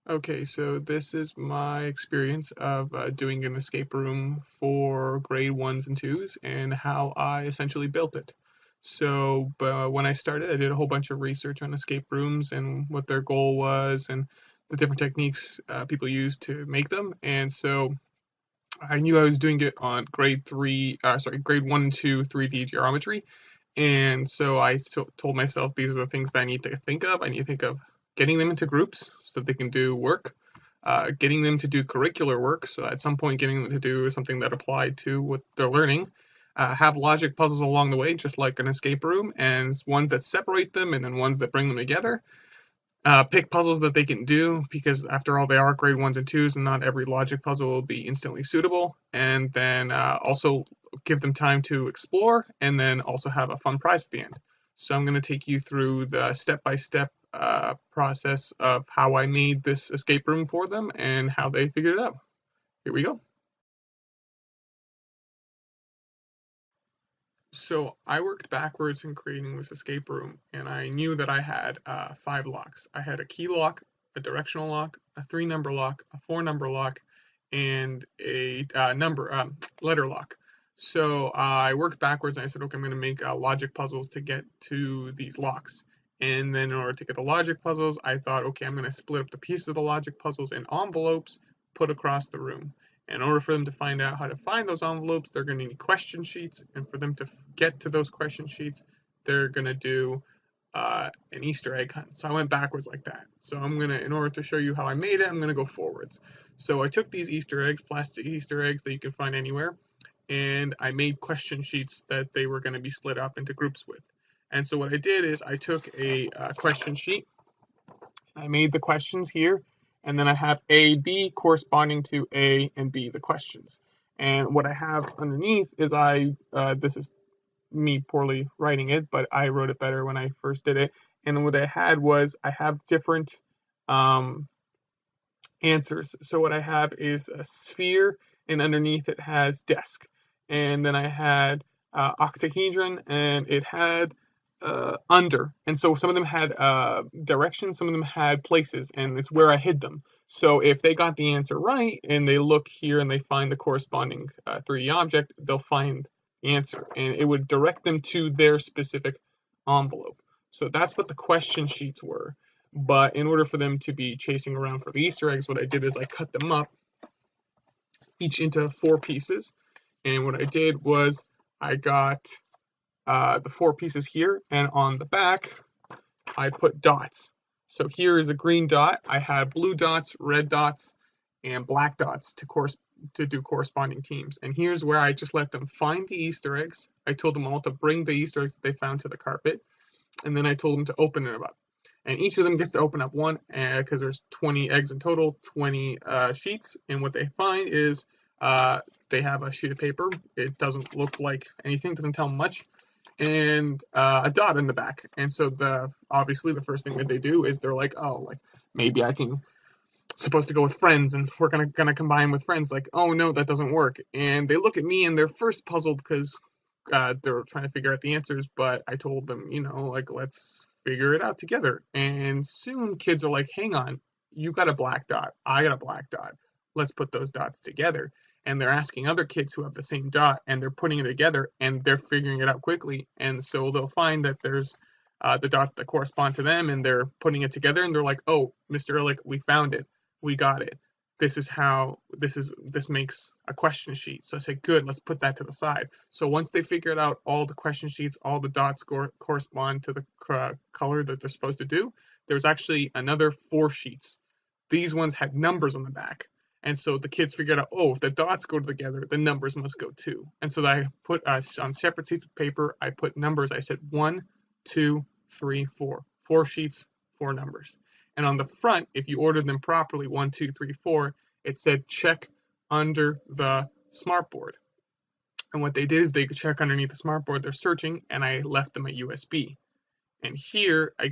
Okay, so this is my experience of doing an escape room for grade ones and twos and how I essentially built it. So, when I started, I did a whole bunch of research on escape rooms and what their goal was and the different techniques people use to make them. And so I knew I was doing it on grade one and two 3D geometry. And so told myself these are the things that I need to think of. I need to think of getting them into groups so that they can do work, getting them to do curricular work, so at some point getting them to do something that applied to what they're learning, have logic puzzles along the way, just like an escape room, and ones that separate them and then ones that bring them together. Pick puzzles that they can do because after all they are grade ones and twos and not every logic puzzle will be instantly suitable, and then also give them time to explore and then also have a fun prize at the end. So I'm going to take you through the step-by-step process of how I made this escape room for them and how they figured it out. Here we go. So I worked backwards in creating this escape room, and I knew that I had 5 locks. I had a key lock, a directional lock, a 3 number lock, a 4 number lock, and a letter lock. So I worked backwards, and I said, okay, I'm going to make logic puzzles to get to these locks. And then in order to get the logic puzzles, I thought, okay, I'm going to split up the pieces of the logic puzzles in envelopes put across the room. In order for them to find out how to find those envelopes, they're going to need question sheets. And for them to get to those question sheets, they're going to do an Easter egg hunt. So I went backwards like that. So in order to show you how I made it, I'm going to go forwards. So I took these Easter eggs, plastic Easter eggs that you can find anywhere, and I made question sheets that they were going to be split up into groups with. And so what I did is I took a question sheet, I made the questions here, and then I have A, B corresponding to A and B, the questions. And what I have underneath is this is me poorly writing it, but I wrote it better when I first did it. And what I had was I have different um, answers. So what I have is a sphere, and underneath it has desk. And then I had octahedron, and it had under. And so some of them had directions, some of them had places, and it's where I hid them. So if they got the answer right and they look here and they find the corresponding 3D object, they'll find the answer, and it would direct them to their specific envelope. So that's what the question sheets were. But in order for them to be chasing around for the Easter eggs, what I did is I cut them up each into 4 pieces. And what I did was I got the 4 pieces here, and on the back, I put dots. So here is a green dot. I had blue dots, red dots, and black dots to do corresponding teams. And here's where I just let them find the Easter eggs. I told them all to bring the Easter eggs that they found to the carpet, and then I told them to open it up. And each of them gets to open up one because there's 20 eggs in total, 20 sheets. And what they find is they have a sheet of paper. It doesn't look like anything, doesn't tell much, and a dot in the back. And so obviously the first thing that they do is they're like, oh, like maybe I can supposed to go with friends and we're gonna combine with friends. Like, oh no, that doesn't work. And they look at me and they're first puzzled because they're trying to figure out the answers, but I told them, like, let's figure it out together. And soon kids are like, hang on, you got a black dot, I got a black dot. Let's put those dots together. And they're asking other kids who have the same dot and they're putting it together and they're figuring it out quickly. And so they'll find that there's the dots that correspond to them and they're putting it together and they're like, oh, Mr. Ehrlich, we found it. We got it. This makes a question sheet. So I say, good, let's put that to the side. So once they figured out all the question sheets, all the dots correspond to the color that they're supposed to do, there's actually another 4 sheets. These ones had numbers on the back. And so the kids figured out, oh, if the dots go together, the numbers must go too. And so I put on separate sheets of paper, I put numbers. I said 1, 2, 3, 4. 4 sheets, 4 numbers. And on the front, if you ordered them properly, 1, 2, 3, 4, it said check under the smartboard. And what they did is they could check underneath the smartboard, they're searching, and I left them a USB. And here I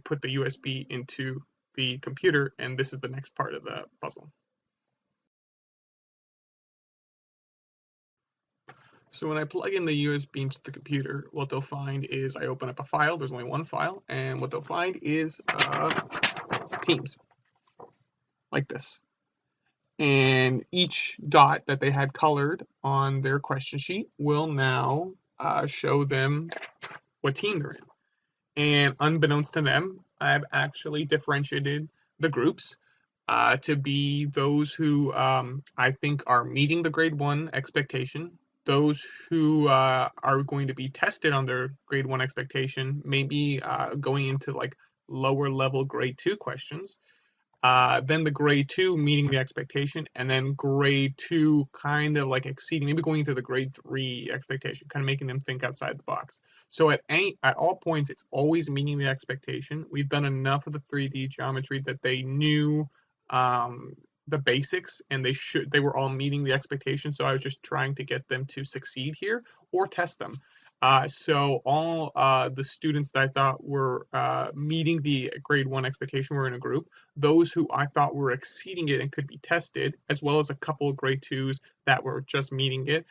put the USB into the computer, and this is the next part of the puzzle. So when I plug in the USB into the computer, what they'll find is I open up a file. There's only one file, and what they'll find is Teams. like this. And each dot that they had colored on their question sheet will now show them what team they're in. And unbeknownst to them, I've actually differentiated the groups to be those who I think are meeting the grade 1 expectation, those who are going to be tested on their grade 1 expectation, maybe going into like lower level grade 2 questions, then the grade 2 meeting the expectation, and then grade 2 kind of like exceeding, maybe going into the grade 3 expectation, kind of making them think outside the box. So at all points, it's always meeting the expectation. We've done enough of the 3D geometry that they knew the basics, and they were all meeting the expectation. So I was just trying to get them to succeed here or test them. So all the students that I thought were meeting the grade 1 expectation were in a group. Those who I thought were exceeding it and could be tested, as well as a couple of grade 2s that were just meeting it,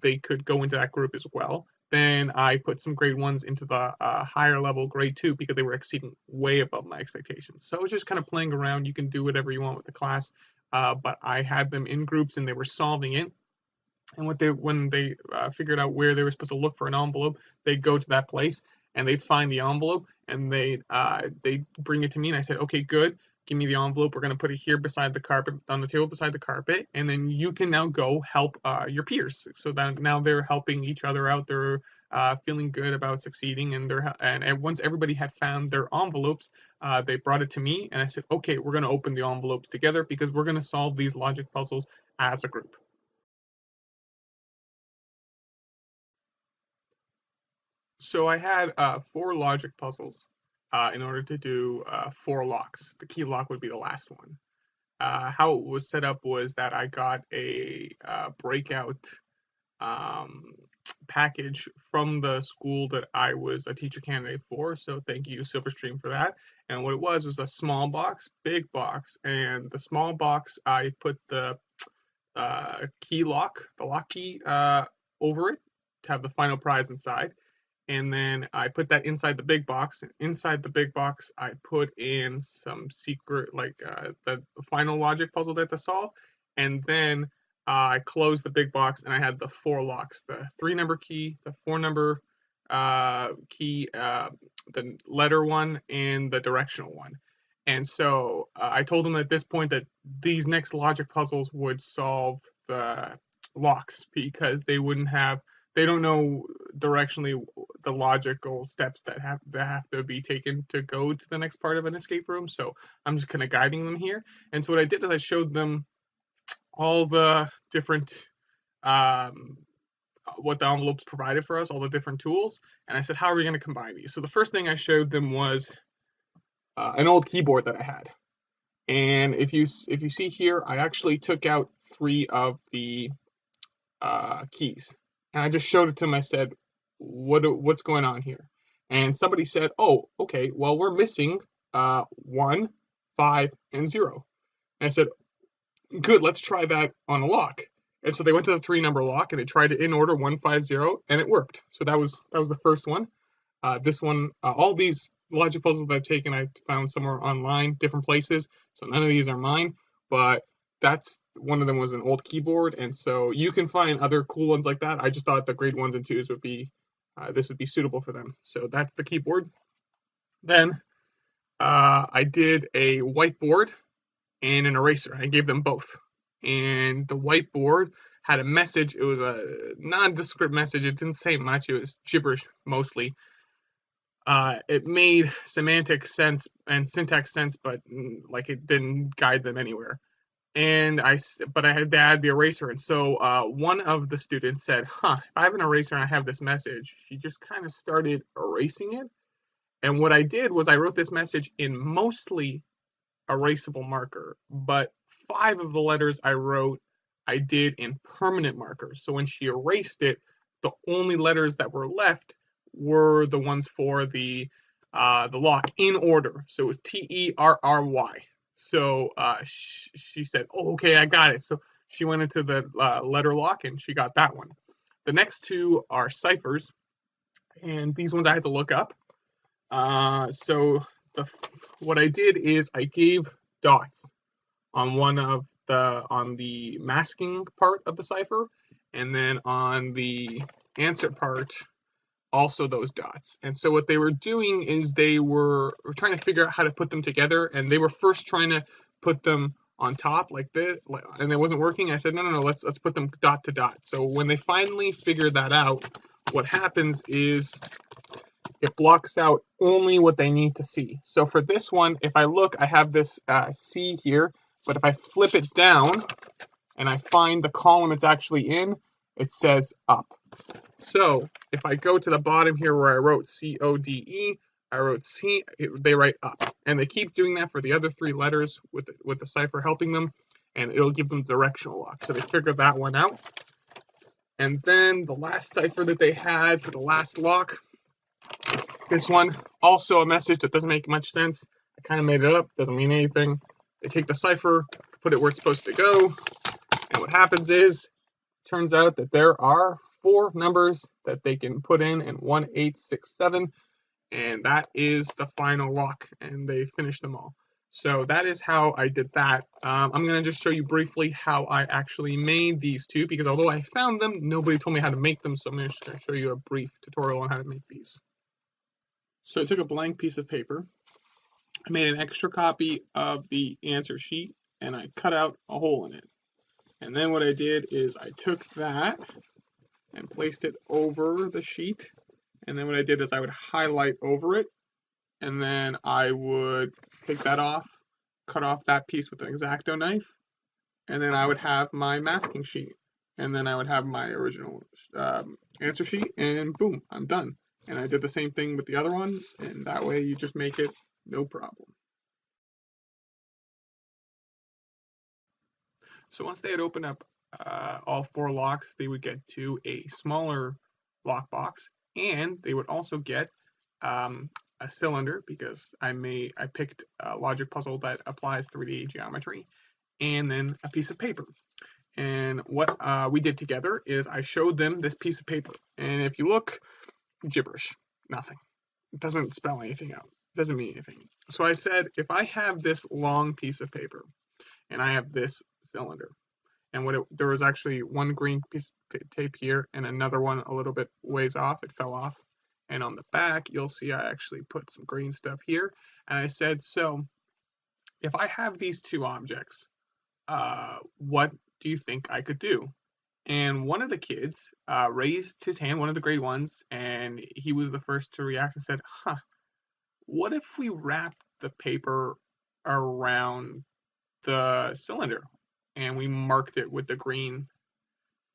they could go into that group as well. Then I put some grade 1s into the higher level grade 2 because they were exceeding way above my expectations. So I was just kind of playing around. You can do whatever you want with the class, but I had them in groups and they were solving it. And when they figured out where they were supposed to look for an envelope, they'd go to that place and they'd find the envelope and they'd bring it to me, and I said, okay, good, give me the envelope. We're going to put it here beside the carpet, on the table beside the carpet, and then you can now go help your peers. So that now they're helping each other out. They're feeling good about succeeding, and once everybody had found their envelopes, they brought it to me, and I said, okay, we're going to open the envelopes together because we're going to solve these logic puzzles as a group. So I had 4 logic puzzles in order to do 4 locks. The key lock would be the last one. How it was set up was that I got a breakout um, package from the school that I was a teacher candidate for. So thank you, Silverstream, for that. And what it was a small box, big box, and the small box I put the key lock, the lock key, over it to have the final prize inside, and then I put that inside the big box. Inside the big box, I put in some secret, like the final logic puzzle that to solve, and then I closed the big box, and I had the 4 locks: the 3-number key, the 4-number key, the letter one, and the directional one. And so I told them at this point that these next logic puzzles would solve the locks because they don't know directionally the logical steps that have to be taken to go to the next part of an escape room. So I'm just kind of guiding them here. And so what I did is I showed them all the different um, what the envelopes provided for us, all the different tools, and I said, how are we going to combine these? So the first thing I showed them was an old keyboard that I had. And if you see here, I actually took out 3 of the keys, and I just showed it to them. I said, what's going on here? And somebody said, oh, okay, well, we're missing 1, 5, and 0. And I said, good, let's try that on a lock. And so they went to the 3-number lock and they tried it in order 1, 5, 0, and it worked. So that was the first one. This one, all these logic puzzles that I've taken, I found somewhere online, different places. So none of these are mine, but that's one of them was an old keyboard, and so you can find other cool ones like that. I just thought the grade 1s and 2s would be this would be suitable for them. So that's the keyboard. Then I did a whiteboard and an eraser. I gave them both, and the whiteboard had a message. It was a nondescript message. It didn't say much. It was gibberish mostly. It made semantic sense and syntax sense, but like it didn't guide them anywhere. And but I had to add the eraser, and so one of the students said, "Huh, if I have an eraser and I have this message," she just kind of started erasing it. And what I did was I wrote this message in mostly erasable marker, but 5 of the letters I wrote I did in permanent marker. So when she erased it, the only letters that were left were the ones for the lock in order. So it was Terry. So she said, "Oh, okay, I got it." So she went into the letter lock and she got that one. The next 2 are ciphers, and these ones I had to look up. So what I did is I gave dots on the masking part of the cipher, and then on the answer part also those dots. And so what they were doing is they were trying to figure out how to put them together, and they were first trying to put them on top like this, and it wasn't working. I said, no, let's put them dot to dot. So when they finally figured that out, what happens is it blocks out only what they need to see. So for this one, if I look, I have this C here, but if I flip it down and I find the column it's actually in, it says up. So if I go to the bottom here where I wrote CODE, I wrote C, they write up. And they keep doing that for the other three letters with the cipher helping them, and it'll give them directional lock. So they figured that one out. And then the last cipher that they had for the last lock, this one, also a message that doesn't make much sense. I kind of made it up, doesn't mean anything. They take the cipher, put it where it's supposed to go, and what happens is, turns out that there are 4 numbers that they can put in 1867, and that is the final lock, and they finished them all. So that is how I did that. I'm going to just show you briefly how I actually made these two, because although I found them, nobody told me how to make them, so I'm just going to show you a brief tutorial on how to make these. So I took a blank piece of paper, I made an extra copy of the answer sheet, and I cut out a hole in it. And then what I did is I took that and placed it over the sheet. And then what I did is I would highlight over it, and then I would take that off, cut off that piece with an X-Acto knife, and then I would have my masking sheet. And then I would have my original answer sheet, and boom, I'm done. And I did the same thing with the other one, and that way you just make it no problem. So once they had opened up all 4 locks, they would get to a smaller lock box, and they would also get a cylinder, because I picked a logic puzzle that applies 3D geometry, and then a piece of paper. And what we did together is I showed them this piece of paper, and if you look, gibberish, nothing. It doesn't spell anything out. It doesn't mean anything. So I said, if I have this long piece of paper and I have this cylinder, and there was actually one green piece of tape here and another one a little bit ways off, it fell off. And on the back, you'll see I actually put some green stuff here. And I said, so if I have these 2 objects, what do you think I could do? And one of the kids raised his hand, one of the grade ones, and he was the first to react and said, what if we wrap the paper around the cylinder and we marked it with the green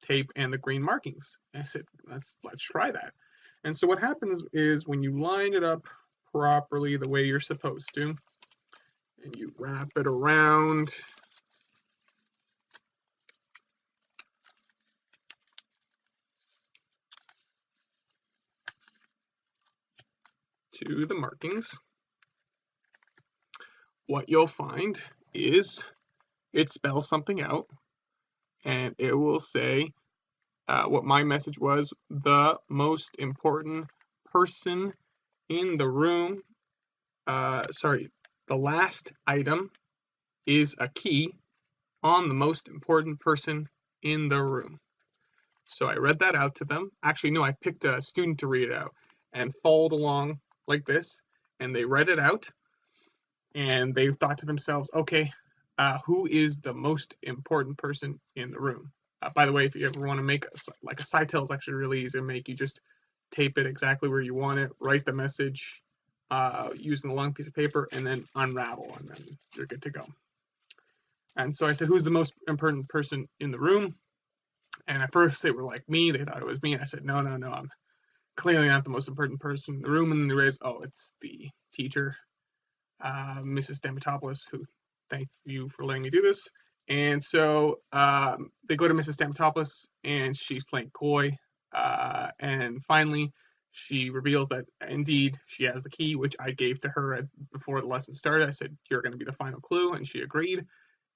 tape and the green markings? And I said, let's try that. And so what happens is when you line it up properly the way you're supposed to, and you wrap it around, to the markings, what you'll find is it spells something out, and it will say what my message was: the most important person in the room, the last item is a key on the most important person in the room. So I read that out to them. Actually, no, I picked a student to read it out and followed along like this, and they read it out, and they thought to themselves, okay, who is the most important person in the room? By the way, if you ever want to make a Sitel, is actually really easy to make. You just tape it exactly where you want it, write the message using the long piece of paper, and then unravel, and then you're good to go. And so I said, who's the most important person in the room? And at first they were like me, they thought it was me. And I said, no, I'm clearly not the most important person in the room. And then they realized, oh, it's the teacher, Mrs. Stamatopoulos, who, thank you for letting me do this. And so they go to Mrs. Stamatopoulos, and she's playing coy. And finally, she reveals that indeed she has the key, which I gave to her before the lesson started. I said, you're going to be the final clue, and she agreed.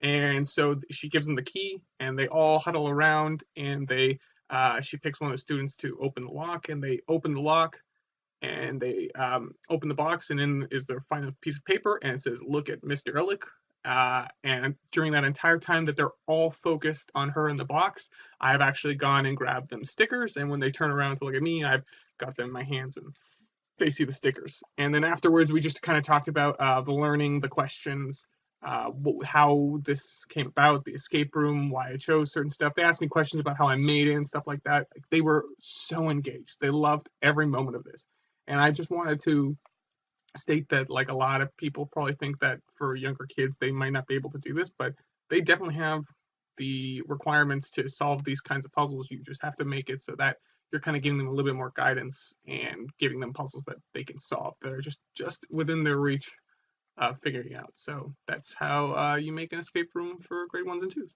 And so she gives them the key, and they all huddle around, and she picks one of the students to open the lock, and they open the lock, and they open the box, and in is their final piece of paper, and it says, look at Mr. Ehrlich. And during that entire time that they're all focused on her in the box, I've actually gone and grabbed them stickers. And when they turn around to look at me, I've got them in my hands and they see the stickers. And then afterwards, we just kind of talked about the learning, the questions, how this came about, the escape room, why I chose certain stuff. They asked me questions about how I made it and stuff like that. Like, they were so engaged. They loved every moment of this. And I just wanted to state that, like, a lot of people probably think that for younger kids they might not be able to do this, but they definitely have the requirements to solve these kinds of puzzles. You just have to make it so that you're kind of giving them a little bit more guidance and giving them puzzles that they can solve that are just within their reach, figuring out. So that's how you make an escape room for grade ones and twos.